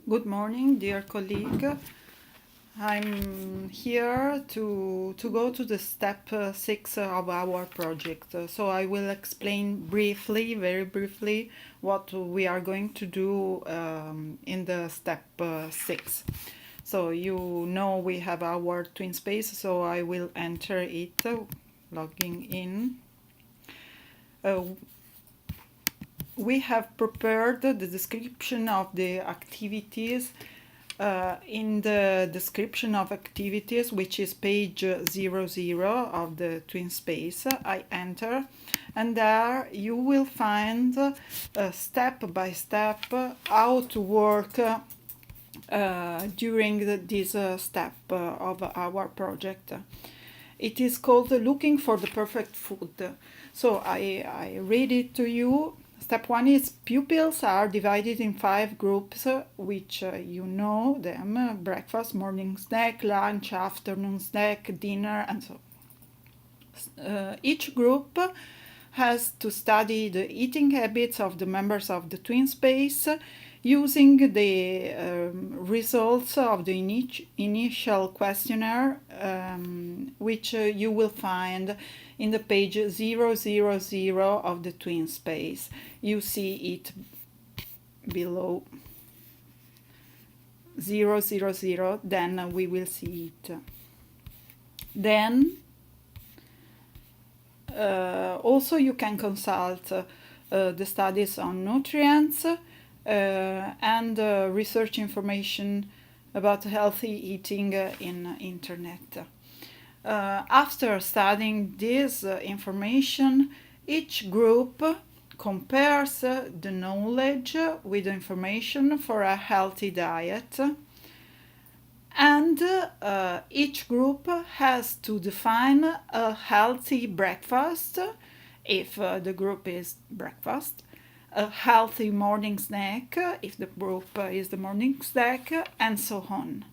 Good morning, dear colleague. I'm here to go to the step 6 of our project. So I will explain briefly, very briefly, what we are going to do in the step 6. So you know we have our twin space, so I will enter it, logging in. We have prepared the description of the activities in the description of activities, which is page 00 of the twin space. I enter, and there you will find step by step how to work during this step of our project. It is called Looking for the Perfect Food. So I read it to you. Step 1 is pupils are divided in 5 groups, which you know them: breakfast, morning snack, lunch, afternoon snack, dinner, and so on. Each group has to study the eating habits of the members of the twin space using the results of the initial questionnaire, which you will find in the page 000 of the twin space. You see it below 000, then we will see it. Then also you can consult the studies on nutrients and research information about healthy eating in internet. After studying this information, each group compares the knowledge with the information for a healthy diet, and each group has to define a healthy breakfast if the group is breakfast, a healthy morning snack if the group is the morning snack, and so on.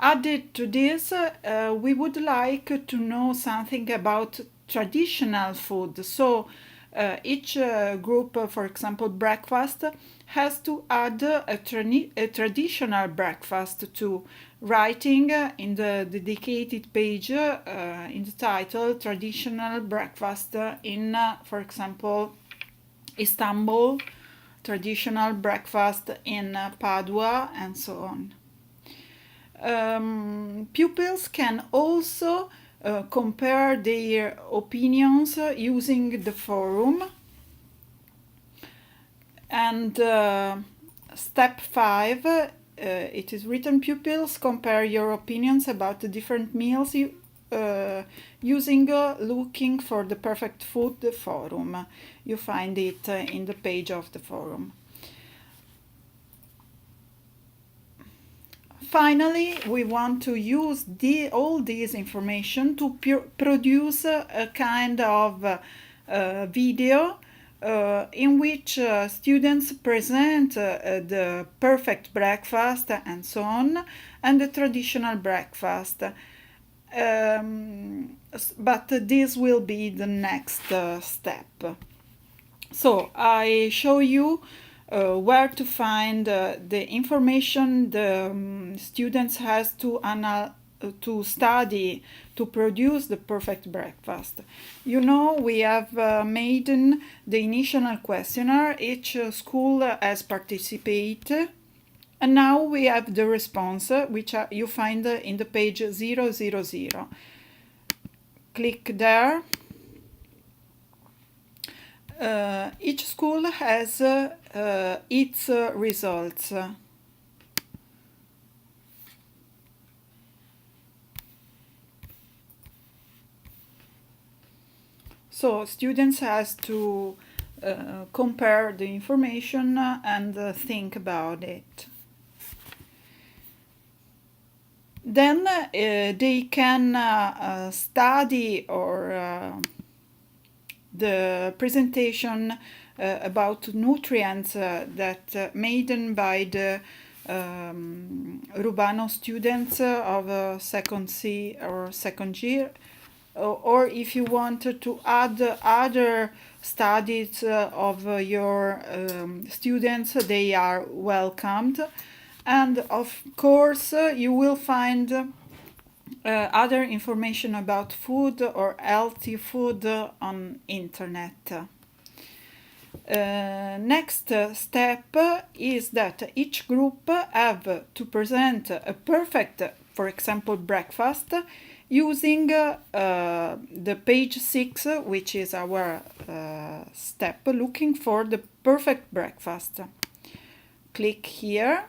Added to this, we would like to know something about traditional food. So each group, for example, breakfast, has to add a traditional breakfast to writing in the dedicated page in the title traditional breakfast in, for example, Istanbul, traditional breakfast in Padua, and so on. Pupils can also compare their opinions using the forum. And step 5, it is written: pupils compare your opinions about the different meals using Looking for the Perfect Food forum. You find it in the page of the forum. Finally, we want to use all this information to produce a kind of video in which students present the perfect breakfast and so on, and the traditional breakfast. But this will be the next step. So I show you where to find the information the students has to study to produce the perfect breakfast. You know, we have made the initial questionnaire. Each school has participated, and now we have the response, which you find in the page 000. Click there. Each school has its results. So students has to compare the information and think about it. Then they can study or the presentation about nutrients that made by the Rubano students of second C or second year, or if you wanted to add other studies of your students, they are welcomed. And of course, you will find other information about food or healthy food on internet. Next step is that each group have to present a perfect, for example, breakfast using the page 6, which is our step looking for the perfect breakfast. Click here.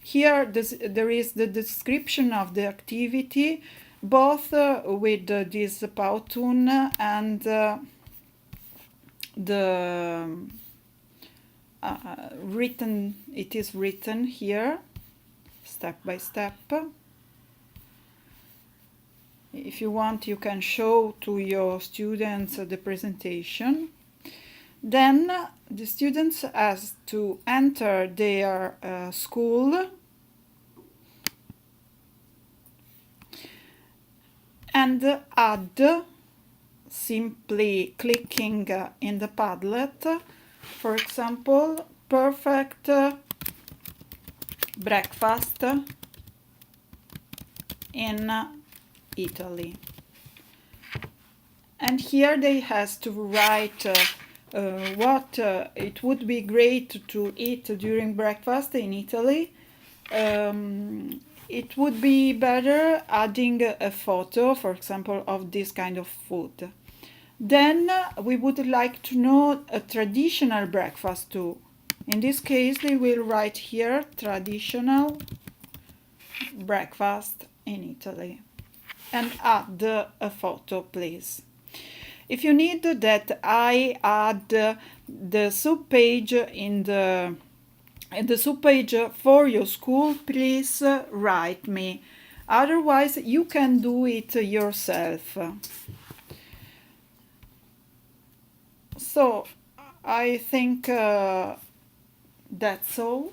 Here there is the description of the activity, both with this Powtoon and the written. It is written here, step by step. If you want, you can show to your students the presentation. Then the students has to enter their school and add, simply clicking in the Padlet, for example, perfect breakfast in Italy. And here they has to write what it would be great to eat during breakfast in Italy. It would be better adding a photo, for example, of this kind of food. Then we would like to know a traditional breakfast too. In this case, they will write here traditional breakfast in Italy and add a photo, please. If you need that I add the subpage in the subpage for your school, please write me. Otherwise, you can do it yourself. So, I think that's all.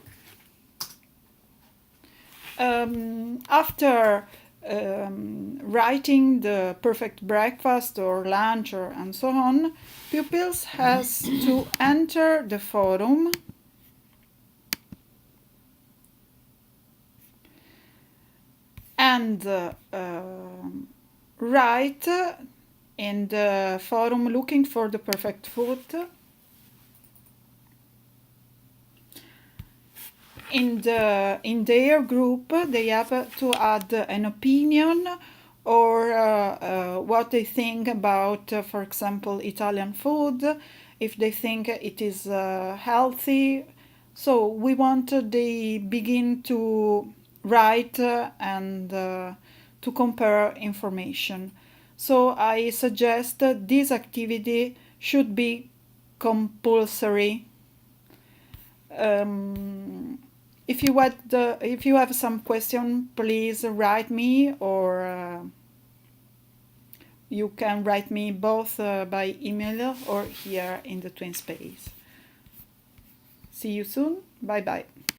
After writing the perfect breakfast or lunch or and so on, pupils has to enter the forum and write in the forum looking for the perfect food. In their group, they have to add an opinion or what they think about, for example, Italian food, if they think it is healthy. So we want they begin to write and to compare information. So I suggest that this activity should be compulsory. If you have some question, please write me, or you can write me both by email or here in the TwinSpace. See you soon. Bye bye.